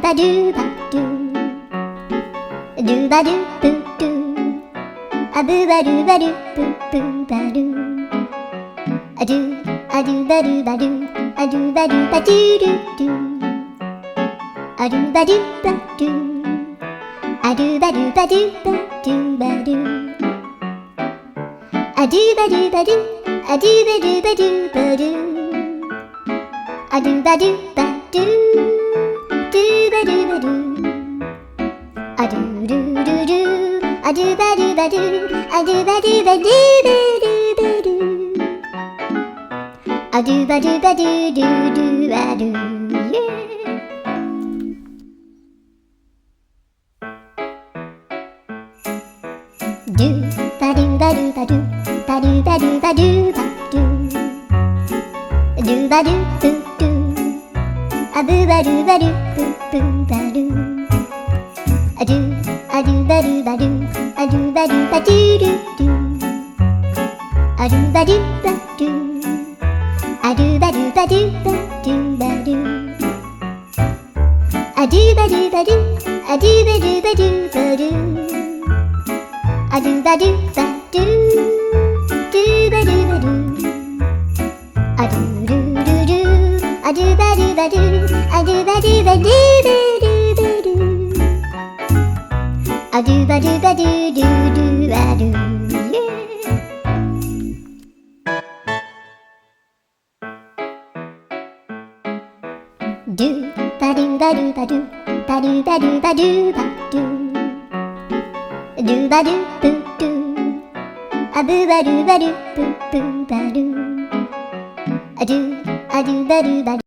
ba do ba do, do ba do boo do, a boo ba do ba do boo boo ba do, a do ba do ba do, a do ba do ba do do do, a do ba do ba do, a do ba do ba do ba do ba do, a do ba do ba do, a do ba do ba do ba do, a do ba do ba do, do ba do ba do, a do do do do, a do ba do ba do, a do ba do ba do ba do ba do, a do ba do ba do do do ba do, yeah. Do ba do ba do ba do, ba do ba do ba do ba do, do ba do boo do, a boo ba do ba do boo boo ba do, a do ba do ba do, a do ba do ba do do do, a do ba do ba do, a do ba do ba do ba do ba do, a do ba do ba do, a do ba do ba do ba do, a do ba do ba do, do ba do ba do, a do do do do, a do ba do ba do, a do ba do ba do ba do ba do, a do ba do ba do do do ba do, yeah. Do ba do ba do ba do, ba do ba do ba do ba do, do ba do boo do, a boo ba do ba do boo boo ba do, a do ba do ba do.